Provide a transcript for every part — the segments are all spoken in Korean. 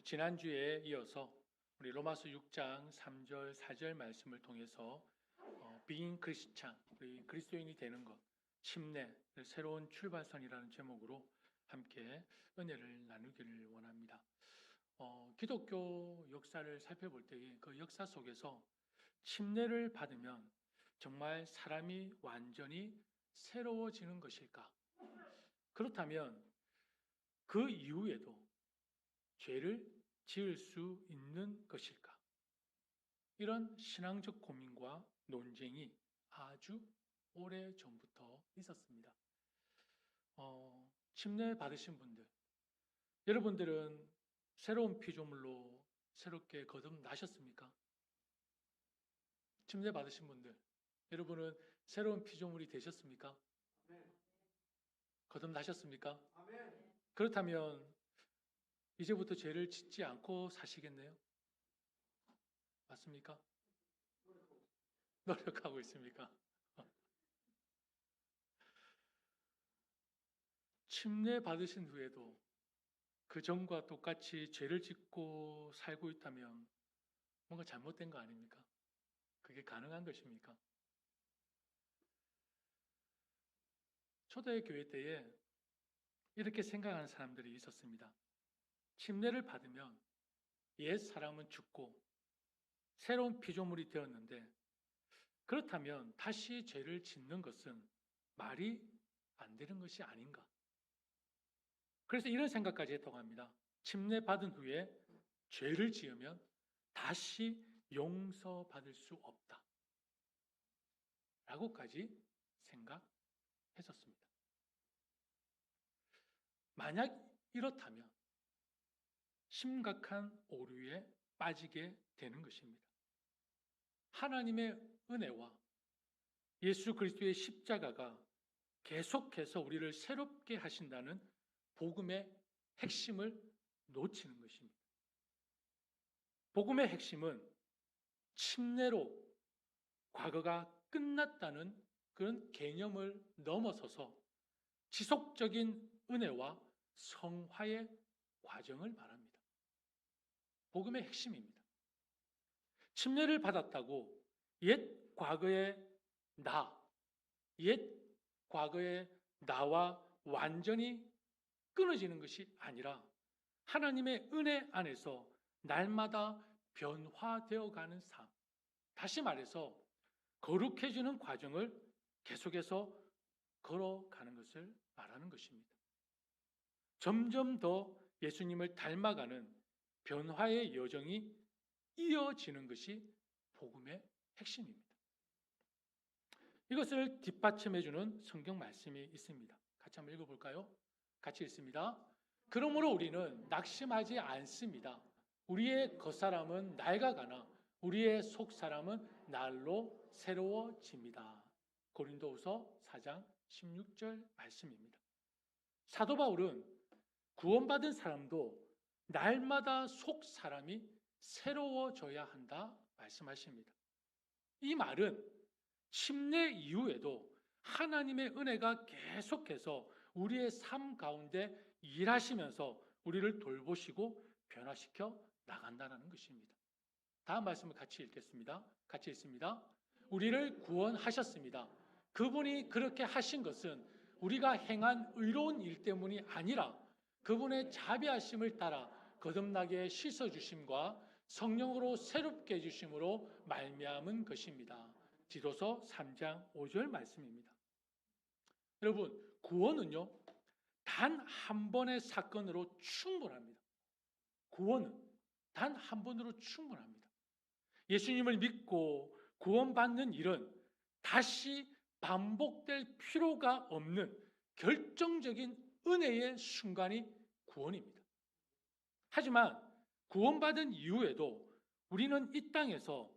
지난주에 이어서 우리 로마서 6장 3절 4절 말씀을 통해서 Being Christian, 우리 그리스도인이 되는 것, 침례, 새로운 출발선이라는 제목으로 함께 은혜를 나누기를 원합니다. 기독교 역사를 살펴볼 때 그 역사 속에서 침례를 받으면 정말 사람이 완전히 새로워지는 것일까? 그렇다면 그 이후에도 죄를 지을 수 있는 것일까? 이런 신앙적 고민과 논쟁이 아주 오래 전부터 있었습니다. 침례 받으신 분들, 여러분들은 새로운 피조물로 새롭게 거듭나셨습니까? 침례 받으신 분들, 여러분은 새로운 피조물이 되셨습니까? 거듭나셨습니까? 그렇다면 이제부터 죄를 짓지 않고 사시겠네요? 맞습니까? 노력하고 있습니까? 침례 받으신 후에도 그 전과 똑같이 죄를 짓고 살고 있다면 뭔가 잘못된 거 아닙니까? 그게 가능한 것입니까? 초대교회 때에 이렇게 생각하는 사람들이 있었습니다. 침례를 받으면 옛 사람은 죽고 새로운 피조물이 되었는데 그렇다면 다시 죄를 짓는 것은 말이 안 되는 것이 아닌가? 그래서 이런 생각까지 했다고 합니다. 침례 받은 후에 죄를 지으면 다시 용서받을 수 없다. 라고까지 생각했었습니다. 만약 이렇다면 심각한 오류에 빠지게 되는 것입니다. 하나님의 은혜와 예수 그리스도의 십자가가 계속해서 우리를 새롭게 하신다는 복음의 핵심을 놓치는 것입니다. 복음의 핵심은 침례로 과거가 끝났다는 그런 개념을 넘어서서 지속적인 은혜와 성화의 과정을 말합니다. 복음의 핵심입니다. 침례를 받았다고 옛 과거의 나와 완전히 끊어지는 것이 아니라 하나님의 은혜 안에서 날마다 변화되어 가는 삶. 다시 말해서 거룩해지는 과정을 계속해서 걸어가는 것을 말하는 것입니다. 점점 더 예수님을 닮아가는 변화의 여정이 이어지는 것이 복음의 핵심입니다. 이것을 뒷받침해주는 성경 말씀이 있습니다. 같이 한번 읽어볼까요? 같이 읽습니다. 그러므로 우리는 낙심하지 않습니다. 우리의 겉사람은 낡아가나 우리의 속사람은 날로 새로워집니다. 고린도후서 4장 16절 말씀입니다. 사도 바울은 구원받은 사람도 날마다 속사람이 새로워져야 한다 말씀하십니다. 이 말은 침례 이후에도 하나님의 은혜가 계속해서 우리의 삶 가운데 일하시면서 우리를 돌보시고 변화시켜 나간다는 것입니다. 다음 말씀을 같이 읽겠습니다. 같이 읽습니다. 우리를 구원하셨습니다. 그분이 그렇게 하신 것은 우리가 행한 의로운 일 때문이 아니라 그분의 자비하심을 따라 거듭나게 씻어주심과 성령으로 새롭게 해주심으로 말미암은 것입니다. 디도서 3장 5절 말씀입니다. 여러분, 구원은요, 단 한 번의 사건으로 충분합니다. 구원은 단 한 번으로 충분합니다. 예수님을 믿고 구원받는 일은 다시 반복될 필요가 없는 결정적인 은혜의 순간이 구원입니다. 하지만 구원받은 이후에도 우리는 이 땅에서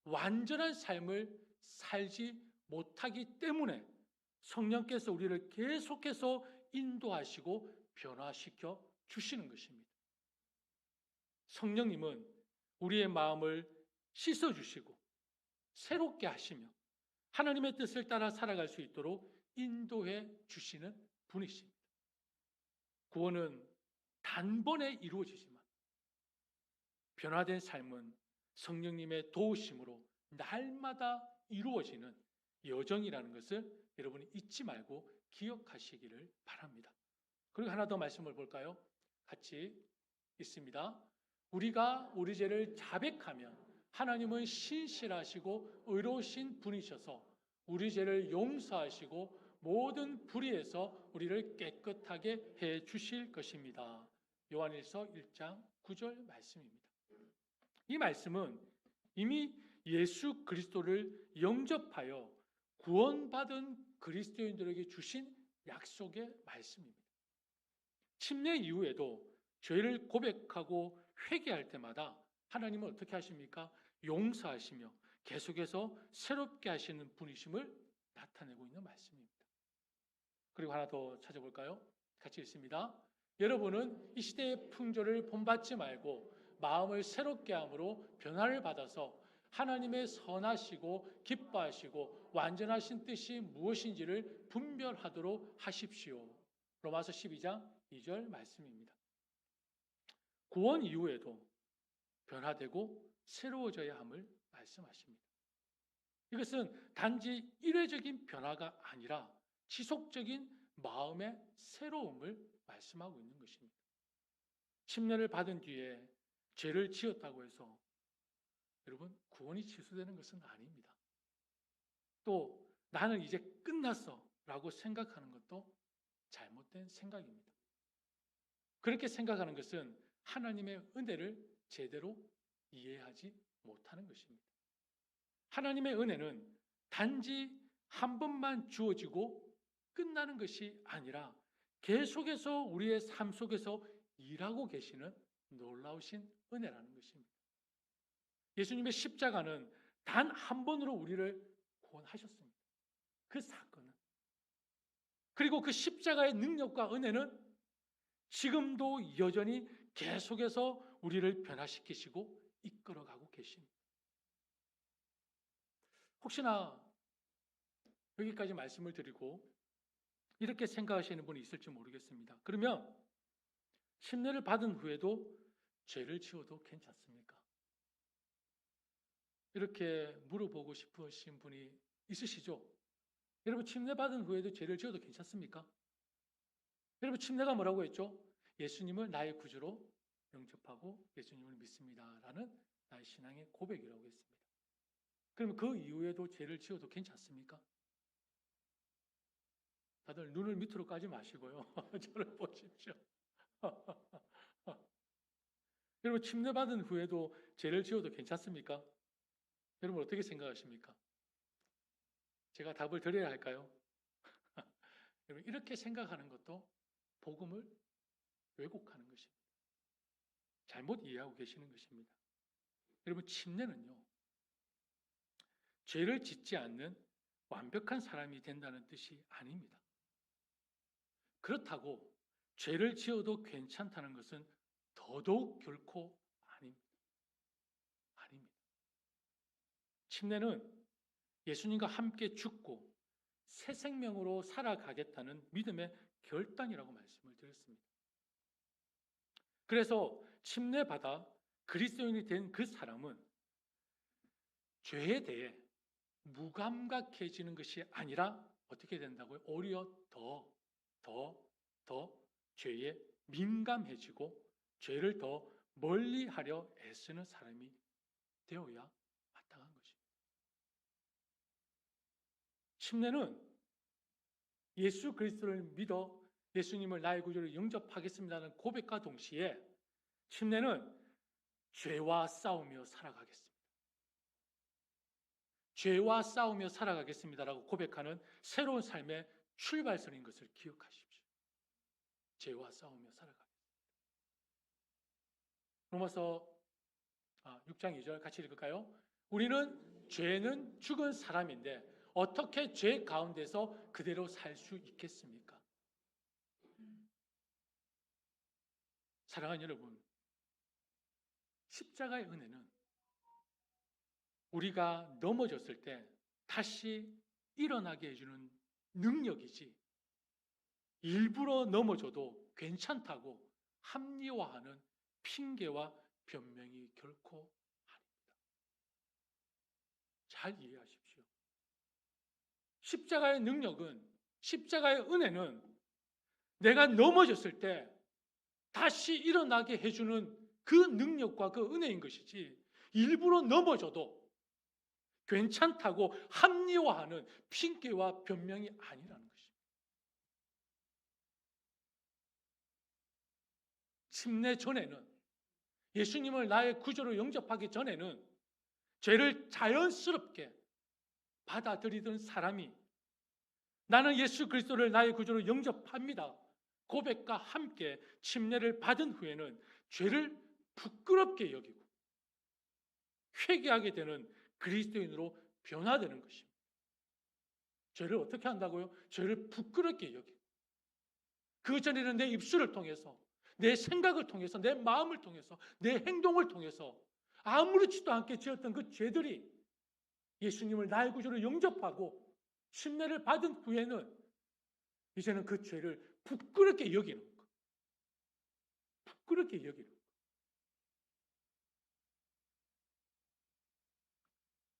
완전한 삶을 살지 못하기 때문에 성령께서 우리를 계속해서 인도하시고 변화시켜 주시는 것입니다. 성령님은 우리의 마음을 씻어주시고 새롭게 하시며 하나님의 뜻을 따라 살아갈 수 있도록 인도해 주시는 분이십니다. 구원은 단번에 이루어지지만 변화된 삶은 성령님의 도우심으로 날마다 이루어지는 여정이라는 것을 여러분이 잊지 말고 기억하시기를 바랍니다. 그리고 하나 더 말씀을 볼까요? 같이 있습니다. 우리가 우리 죄를 자백하면 하나님은 신실하시고 의로우신 분이셔서 우리 죄를 용서하시고 모든 불의에서 우리를 깨끗하게 해 주실 것입니다. 요한일서 1장 9절 말씀입니다. 이 말씀은 이미 예수 그리스도를 영접하여 구원받은 그리스도인들에게 주신 약속의 말씀입니다. 침례 이후에도 죄를 고백하고 회개할 때마다 하나님은 어떻게 하십니까? 용서하시며 계속해서 새롭게 하시는 분이심을 나타내고 있는 말씀입니다. 그리고 하나 더 찾아볼까요? 같이 읽습니다. 여러분은 이 시대의 풍조를 본받지 말고 마음을 새롭게 함으로 변화를 받아서 하나님의 선하시고 기뻐하시고 완전하신 뜻이 무엇인지를 분별하도록 하십시오. 로마서 12장 2절 말씀입니다. 구원 이후에도 변화되고 새로워져야 함을 말씀하십니다. 이것은 단지 일회적인 변화가 아니라 지속적인 마음의 새로움을 말씀하고 있는 것입니다. 침례를 받은 뒤에 죄를 지었다고 해서 여러분 구원이 취소되는 것은 아닙니다. 또 나는 이제 끝났어 라고 생각하는 것도 잘못된 생각입니다. 그렇게 생각하는 것은 하나님의 은혜를 제대로 이해하지 못하는 것입니다. 하나님의 은혜는 단지 한 번만 주어지고 끝나는 것이 아니라 계속해서 우리의 삶 속에서 일하고 계시는 놀라우신 은혜라는 것입니다. 예수님의 십자가는 단 한 번으로 우리를 구원하셨습니다. 그 사건은. 그리고 그 십자가의 능력과 은혜는 지금도 여전히 계속해서 우리를 변화시키시고 이끌어가고 계십니다. 혹시나 여기까지 말씀을 드리고 이렇게 생각하시는 분이 있을지 모르겠습니다. 그러면 침례를 받은 후에도 죄를 지어도 괜찮습니까? 이렇게 물어보고 싶으신 분이 있으시죠? 여러분 침례 받은 후에도 죄를 지어도 괜찮습니까? 여러분 침례가 뭐라고 했죠? 예수님을 나의 구주로 영접하고 예수님을 믿습니다 라는 나의 신앙의 고백이라고 했습니다. 그러면 그 이후에도 죄를 지어도 괜찮습니까? 다들 눈을 밑으로 까지 마시고요. 저를 보십시오. 여러분 침례 받은 후에도 죄를 지어도 괜찮습니까? 여러분 어떻게 생각하십니까? 제가 답을 드려야 할까요? 여러분 이렇게 생각하는 것도 복음을 왜곡하는 것입니다. 잘못 이해하고 계시는 것입니다. 여러분 침례는요. 죄를 짓지 않는 완벽한 사람이 된다는 뜻이 아닙니다. 그렇다고 죄를 지어도 괜찮다는 것은 더더욱 결코 아닙니다. 침례는 예수님과 함께 죽고 새 생명으로 살아가겠다는 믿음의 결단이라고 말씀을 드렸습니다. 그래서 침례받아 그리스도인이 된 그 사람은 죄에 대해 무감각해지는 것이 아니라 어떻게 된다고요? 오히려 더 죄에 민감해지고 죄를 더 멀리하려 애쓰는 사람이 되어야 마땅한 것입니다. 침례는 예수 그리스도를 믿어 예수님을 나의 구주로 영접하겠습니다는 고백과 동시에 침례는 죄와 싸우며 살아가겠습니다. 죄와 싸우며 살아가겠습니다라고 고백하는 새로운 삶의 출발선인 것을 기억하십시오. 죄와 싸우며 살아가겠습니다. 로마서 6장 2절 같이 읽을까요? 우리는 죄는 죽은 사람인데 어떻게 죄 가운데서 그대로 살 수 있겠습니까? 사랑하는 여러분, 십자가의 은혜는 우리가 넘어졌을 때 다시 일어나게 해주는 능력이지 일부러 넘어져도 괜찮다고 합리화하는 핑계와 변명이 결코 아닙니다. 잘 이해하십시오. 십자가의 능력은, 십자가의 은혜는 내가 넘어졌을 때 다시 일어나게 해주는 그 능력과 그 은혜인 것이지, 일부러 넘어져도 괜찮다고 합리화하는 핑계와 변명이 아니라는 것입니다. 침례 전에는, 예수님을 나의 구주로 영접하기 전에는 죄를 자연스럽게 받아들이던 사람이 나는 예수 그리스도를 나의 구주로 영접합니다 고백과 함께 침례를 받은 후에는 죄를 부끄럽게 여기고 회개하게 되는 그리스도인으로 변화되는 것입니다. 죄를 어떻게 한다고요? 죄를 부끄럽게 여기고, 그 전에는 내 입술을 통해서, 내 생각을 통해서, 내 마음을 통해서, 내 행동을 통해서 아무렇지도 않게 지었던 그 죄들이 예수님을 나의 구주로 영접하고 침례를 받은 후에는 이제는 그 죄를 부끄럽게 여기는 것. 부끄럽게 여기는 것.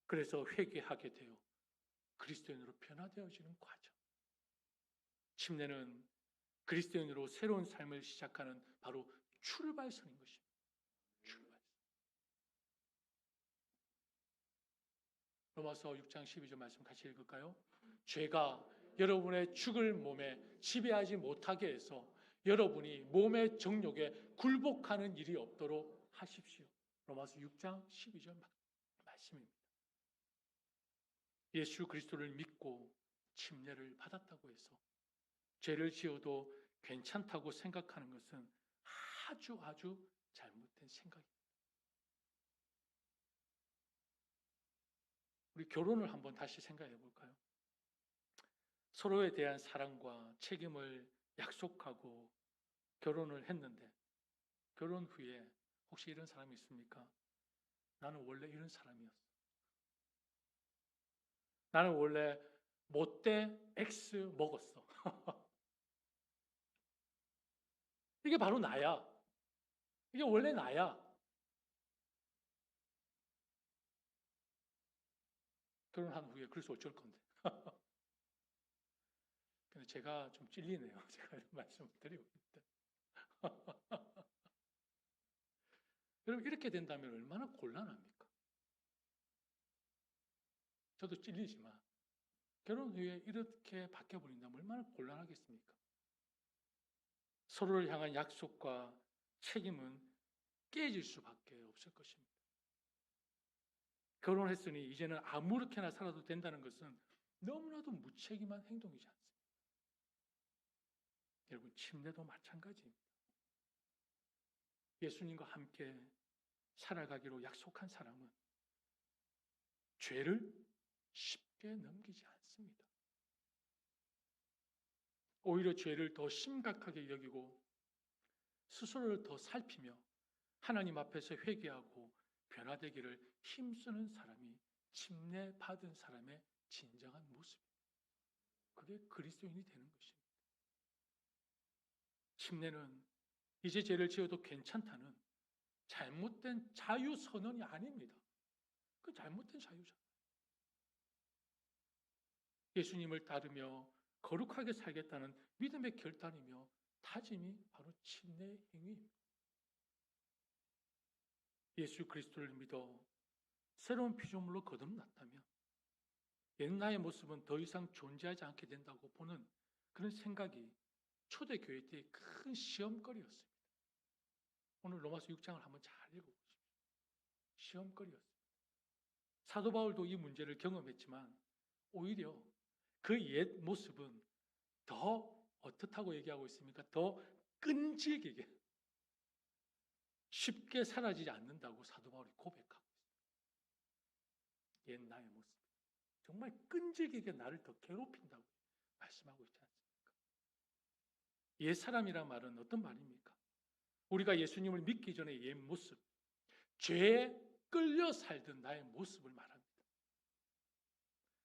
그래서 회개하게 되어 그리스도인으로 변화되어지는 과정. 침례는 그리스도인으로 새로운 삶을 시작하는 바로 출발선인 것입니다. 출발선. 로마서 6장 12절 말씀 같이 읽을까요? 죄가 여러분의 죽을 몸에 지배하지 못하게 해서 여러분이 몸의 정욕에 굴복하는 일이 없도록 하십시오. 로마서 6장 12절 말씀입니다. 예수 그리스도를 믿고 침례를 받았다고 해서 죄를 지어도 괜찮다고 생각하는 것은 아주 잘못된 생각입니다. 우리 결혼을 한번 다시 생각해 볼까요? 서로에 대한 사랑과 책임을 약속하고 결혼을 했는데 결혼 후에 혹시 이런 사람이 있습니까? 나는 원래 이런 사람이었어. 나는 원래 못돼 X 먹었어. 이게 바로 나야. 이게 원래 나야. 결혼한 후에 그래서 어쩔 건데. 근데 제가 좀 찔리네요. 제가 이런 말씀을 드리고 있는데. 여러분 이렇게 된다면 얼마나 곤란합니까? 저도 찔리지만 결혼 후에 이렇게 바뀌어버린다면 얼마나 곤란하겠습니까? 서로를 향한 약속과 책임은 깨질 수밖에 없을 것입니다. 결혼했으니 이제는 아무렇게나 살아도 된다는 것은 너무나도 무책임한 행동이지 않습니까? 여러분 침례도 마찬가지입니다. 예수님과 함께 살아가기로 약속한 사람은 죄를 쉽게 넘기지 않습니다. 오히려 죄를 더 심각하게 여기고 스스로를 더 살피며 하나님 앞에서 회개하고 변화되기를 힘쓰는 사람이 침례 받은 사람의 진정한 모습입니다. 그게 그리스도인이 되는 것입니다. 침례는 이제 죄를 지어도 괜찮다는 잘못된 자유선언이 아닙니다. 그 잘못된 자유잖아요. 예수님을 따르며 거룩하게 살겠다는 믿음의 결단이며 다짐이 바로 침례의 행위입니다. 예수 그리스도를 믿어 새로운 피조물로 거듭났다면 옛날의 모습은 더 이상 존재하지 않게 된다고 보는 그런 생각이 초대교회 때의 큰 시험거리였습니다. 오늘 로마서 6장을 한번 잘 읽어보십시오. 시험거리였습니다. 사도 바울도 이 문제를 경험했지만 오히려 그 옛 모습은 더 어떻다고 얘기하고 있습니까? 더 끈질기게 쉽게 사라지지 않는다고 사도 바울이 고백하고 있습니다. 옛 나의 모습. 정말 끈질기게 나를 더 괴롭힌다고 말씀하고 있지 않습니까? 옛 사람이란 말은 어떤 말입니까? 우리가 예수님을 믿기 전에 옛 모습, 죄에 끌려 살던 나의 모습을 말합니다.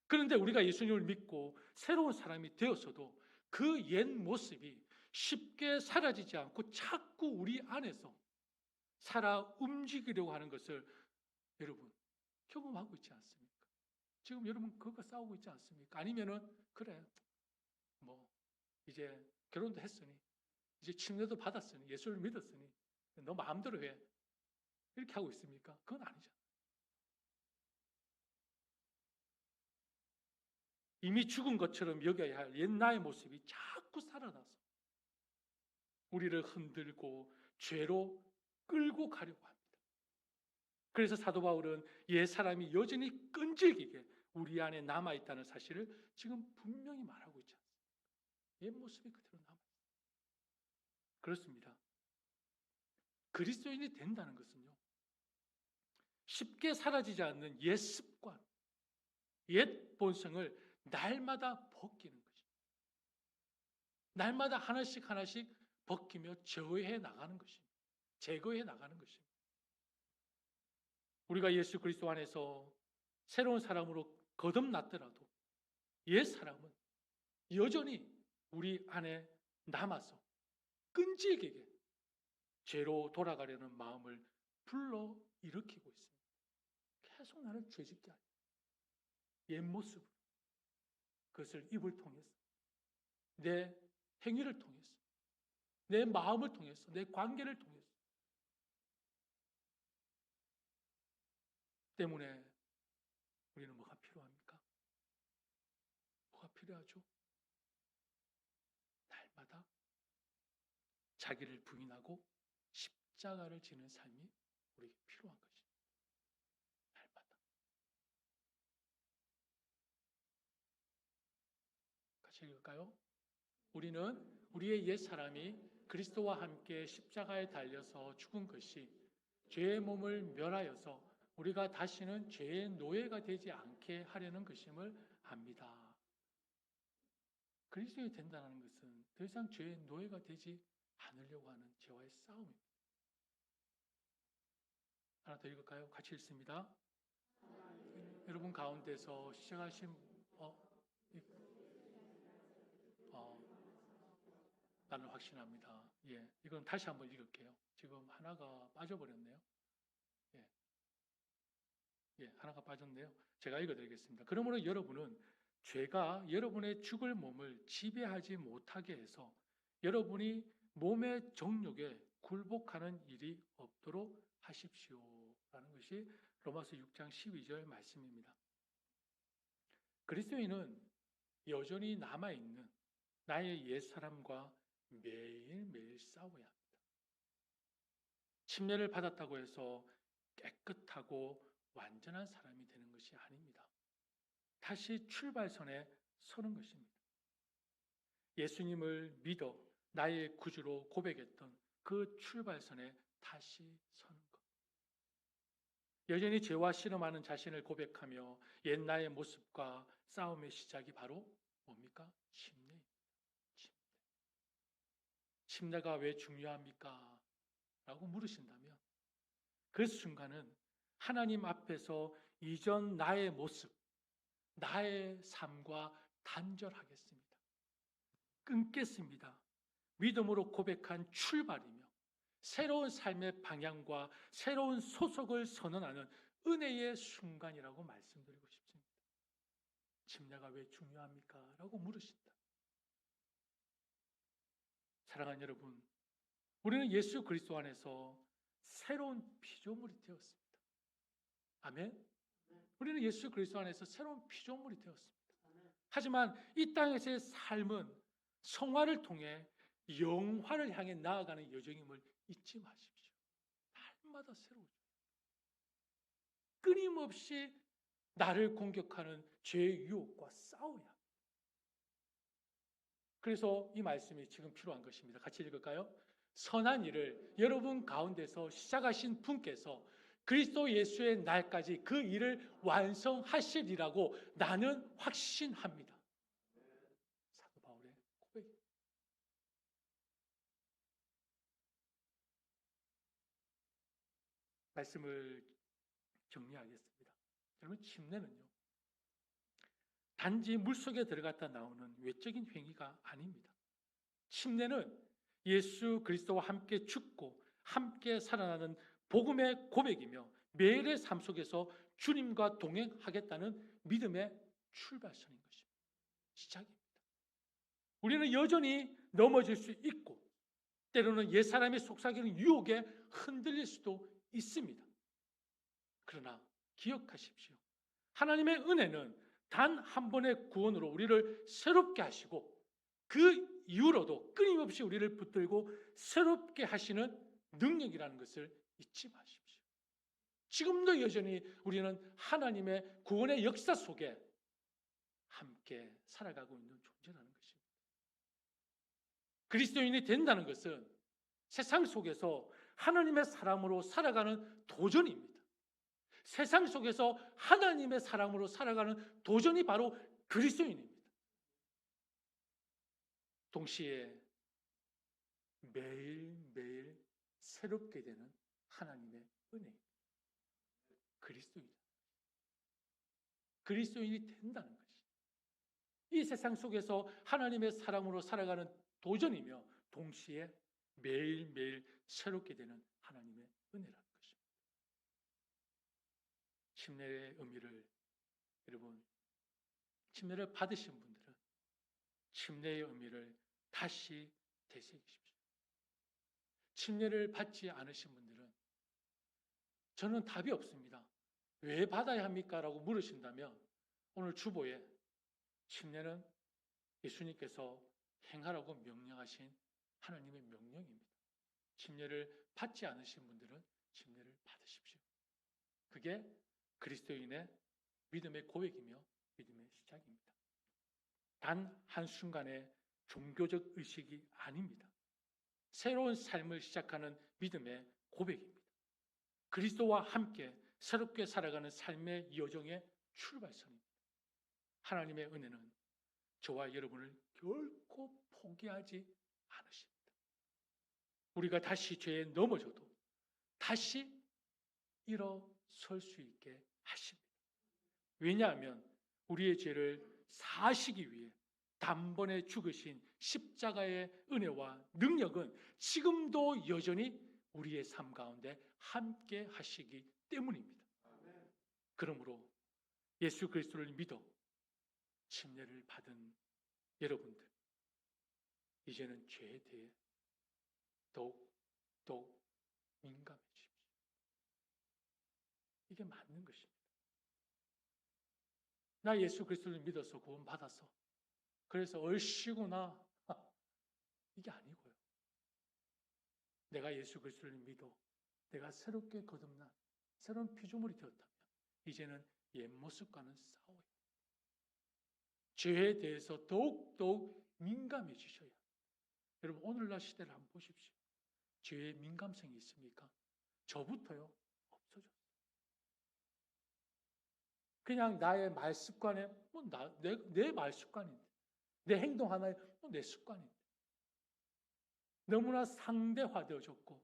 그런데 우리가 예수님을 믿고 새로운 사람이 되었어도 그 옛 모습이 쉽게 사라지지 않고 자꾸 우리 안에서 살아 움직이려고 하는 것을 여러분 경험하고 있지 않습니까? 지금 여러분 그거 싸우고 있지 않습니까? 아니면은 그래 뭐 이제 결혼도 했으니 이제 침례도 받았으니 예수를 믿었으니 너 마음대로 해 이렇게 하고 있습니까? 그건 아니잖아요. 이미 죽은 것처럼 여겨야 할 옛날의 모습이 자꾸 살아나서 우리를 흔들고 죄로 끌고 가려고 합니다. 그래서 사도 바울은 옛 사람이 여전히 끈질기게 우리 안에 남아있다는 사실을 지금 분명히 말하고 있지 않습니까? 옛 모습이 그대로 남아있어요. 그렇습니다. 그리스도인이 된다는 것은요, 쉽게 사라지지 않는 옛 습관, 옛 본성을 날마다 벗기는 것입니다. 날마다 하나씩 하나씩 벗기며 제어해 나가는 것입니다. 제거해 나가는 것입니다. 우리가 예수 그리스도 안에서 새로운 사람으로 거듭났더라도 옛 사람은 여전히 우리 안에 남아서 끈질기게 죄로 돌아가려는 마음을 불러 일으키고 있습니다. 계속 나를 죄짓게 하려. 옛 모습으로 그것을 입을 통해서 내 행위를 통해서 내 마음을 통해서 내 관계를 통해서 때문에 우리는 뭐가 필요합니까? 뭐가 필요하죠? 날마다 자기를 부인하고 십자가를 지는 삶이 우리에게 필요한 것입니다. 날마다. 같이 읽을까요? 우리는 우리의 옛 사람이 그리스도와 함께 십자가에 달려서 죽은 것이 죄의 몸을 멸하여서 우리가 다시는 죄의 노예가 되지 않게 하려는 것임을 압니다. 그리스도인이 된다는 것은 더 이상 죄의 노예가 되지 않으려고 하는 죄와의 싸움입니다. 하나 더 읽을까요? 같이 읽습니다. 여러분 가운데서 시작하신 나는 확신합니다. 예, 이건 다시 한번 읽을게요. 지금 하나가 빠져버렸네요. 하나가 빠졌네요. 제가 읽어드리겠습니다. 그러므로 여러분은 죄가 여러분의 죽을 몸을 지배하지 못하게 해서 여러분이 몸의 정욕에 굴복하는 일이 없도록 하십시오. 라는 것이 로마서 6장 12절 말씀입니다. 그리스도인은 여전히 남아있는 나의 옛사람과 매일매일 싸워야 합니다. 침례를 받았다고 해서 깨끗하고 완전한 사람이 되는 것이 아닙니다. 다시 출발선에 서는 것입니다. 예수님을 믿어 나의 구주로 고백했던 그 출발선에 다시 서는 것. 여전히 죄와 씨름하는 자신을 고백하며 옛날의 모습과 싸움의 시작이 바로 뭡니까? 침례입니다. 침례가 왜 중요합니까? 라고 물으신다면 그 순간은 하나님 앞에서 이전 나의 모습, 나의 삶과 단절하겠습니다. 끊겠습니다. 믿음으로 고백한 출발이며 새로운 삶의 방향과 새로운 소속을 선언하는 은혜의 순간이라고 말씀드리고 싶습니다. 침례가 왜 중요합니까? 라고 물으신다. 사랑하는 여러분, 우리는 예수 그리스도 안에서 새로운 피조물이 되었습니다. 아멘. 우리는 예수 그리스도 안에서 새로운 피조물이 되었습니다. 하지만 이 땅에서의 삶은 성화를 통해 영화를 향해 나아가는 여정임을 잊지 마십시오. 날마다 새로워져요. 끊임없이 나를 공격하는 죄의 유혹과 싸워야 합니다. 그래서 이 말씀이 지금 필요한 것입니다. 같이 읽을까요? 선한 일을 여러분 가운데서 시작하신 분께서 그리스도 예수의 날까지 그 일을 완성하시리라고 나는 확신합니다. 사도 바울의 고백입니다. 말씀을 정리하겠습니다. 여러분, 침례는요, 단지 물속에 들어갔다 나오는 외적인 행위가 아닙니다. 침례는 예수 그리스도와 함께 죽고 함께 살아나는 복음의 고백이며 매일의 삶 속에서 주님과 동행하겠다는 믿음의 출발선인 것입니다. 시작입니다. 우리는 여전히 넘어질 수 있고 때로는 옛사람의 속삭이는 유혹에 흔들릴 수도 있습니다. 그러나 기억하십시오. 하나님의 은혜는 단 한 번의 구원으로 우리를 새롭게 하시고 그 이후로도 끊임없이 우리를 붙들고 새롭게 하시는 능력이라는 것을 잊지 마십시오. 지금도 여전히 우리는 하나님의 구원의 역사 속에 함께 살아가고 있는 존재라는 것입니다. 그리스도인이 된다는 것은 세상 속에서 하나님의 사람으로 살아가는 도전입니다. 세상 속에서 하나님의 사람으로 살아가는 도전이 바로 그리스도인입니다. 동시에 매일매일 새롭게 되는 하나님의 은혜입니다. 그리스도인이 된다는 것이 이 세상 속에서 하나님의 사람으로 살아가는 도전이며 동시에 매일매일 새롭게 되는 하나님의 은혜라는 것입니다. 침례의 의미를 여러분 침례를 받으신 분들은 침례의 의미를 다시 되새기십시오. 침례를 받지 않으신 분들은 저는 답이 없습니다. 왜 받아야 합니까? 라고 물으신다면 오늘 주보에 침례는 예수님께서 행하라고 명령하신 하나님의 명령입니다. 침례를 받지 않으신 분들은 침례를 받으십시오. 그게 그리스도인의 믿음의 고백이며 믿음의 시작입니다. 단 한순간의 종교적 의식이 아닙니다. 새로운 삶을 시작하는 믿음의 고백입니다. 그리스도와 함께 새롭게 살아가는 삶의 여정의 출발선입니다. 하나님의 은혜는 저와 여러분을 결코 포기하지 않으십니다. 우리가 다시 죄에 넘어져도 다시 일어설 수 있게 하십니다. 왜냐하면 우리의 죄를 사하시기 위해 단번에 죽으신 십자가의 은혜와 능력은 지금도 여전히 우리의 삶 가운데 함께 하시기 때문입니다. 그러므로 예수 그리스도를 믿어 침례를 받은 여러분들, 이제는 죄에 대해 더욱 민감해지십시오. 이게 맞는 것입니다. 나 예수 그리스도를 믿어서 구원받았어. 그래서 얼씨구나. 이게 아니고요. 내가 예수 그리스도를 믿어 내가 새롭게 거듭난 새로운 피조물이 되었다면 이제는 옛 모습과는 싸워요. 죄에 대해서 더욱 민감해지셔야 합니다. 여러분 오늘날 시대를 한번 보십시오. 죄에 민감성이 있습니까? 저부터요. 없어졌어요. 그냥 나의 말 습관에 내 말 습관인데 내 행동 하나에 내 습관인데 너무나 상대화되어졌고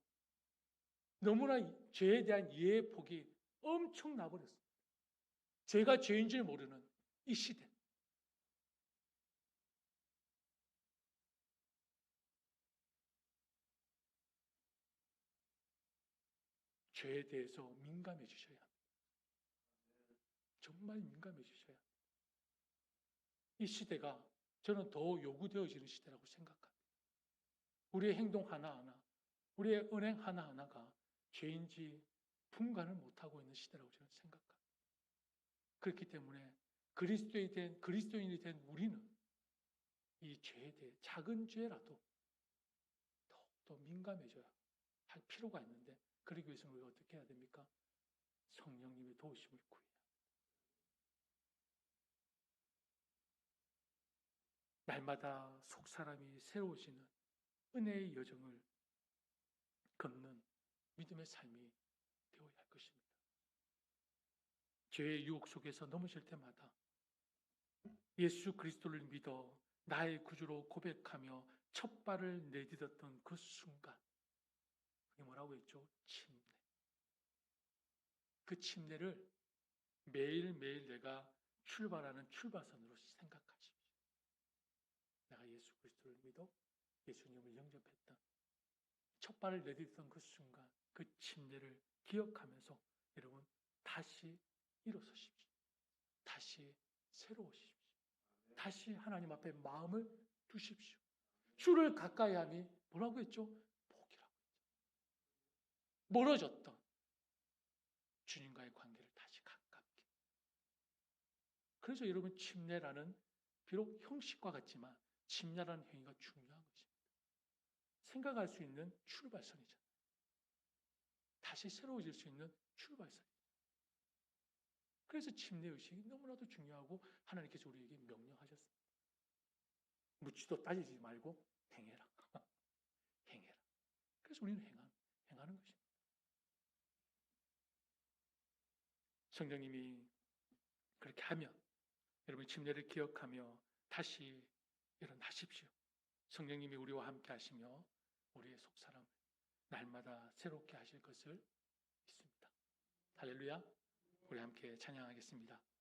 너무나 죄에 대한 이해의 폭이 엄청 나버렸습니다. 죄가 죄인 줄 모르는 이 시대. 죄에 대해서 민감해지셔야 합니다. 정말 민감해지셔야 합니다. 이 시대가 저는 더 요구되어지는 시대라고 생각합니다. 우리의 행동 하나하나, 우리의 은행 하나하나가 죄인지 분간을 못하고 있는 시대라고 저는 생각합니다. 그렇기 때문에 그리스도인이 된 우리는 이 죄에 대해 작은 죄라도 더욱더 민감해져야 할 필요가 있는데 그러기 위해서는 우리가 어떻게 해야 됩니까? 성령님의 도우심을 구해야 합니다. 날마다 속사람이 새로워지는 은혜의 여정을 걷는 믿음의 삶이 되어야 할 것입니다. 죄의 유혹 속에서 넘어질 때마다 예수 그리스도를 믿어 나의 구주로 고백하며 첫 발을 내딛었던 그 순간 그게 뭐라고 했죠? 침례. 그 침례를 매일매일 내가 출발하는 출발선으로 생각하십시오. 내가 예수 그리스도를 믿어 예수님을 영접했다. 첫 발을 내딛던 그 순간 그 침례를 기억하면서 여러분 다시 일어서십시오. 다시 새로우십시오. 다시 하나님 앞에 마음을 두십시오. 주를 가까이 함이 뭐라고 했죠? 복이라고 했죠. 멀어졌던 주님과의 관계를 다시 가깝게. 그래서 여러분 침례라는 비록 형식과 같지만 침례라는 행위가 중요한 것입니다. 생각할 수 있는 출발선이잖아요. 다시 새로워질 수 있는 출발선이잖아요. 그래서 침례의식이 너무나도 중요하고 하나님께서 우리에게 명령하셨습니다. 묻지도 따지지 말고 행해라. 행해라. 그래서 우리는 행하는 것입니다. 성령님이 그렇게 하면 여러분 침례를 기억하며 다시 일어나십시오. 성령님이 우리와 함께 하시며 우리의 속사람을 날마다 새롭게 하실 것을 믿습니다. 할렐루야. 우리 함께 찬양하겠습니다.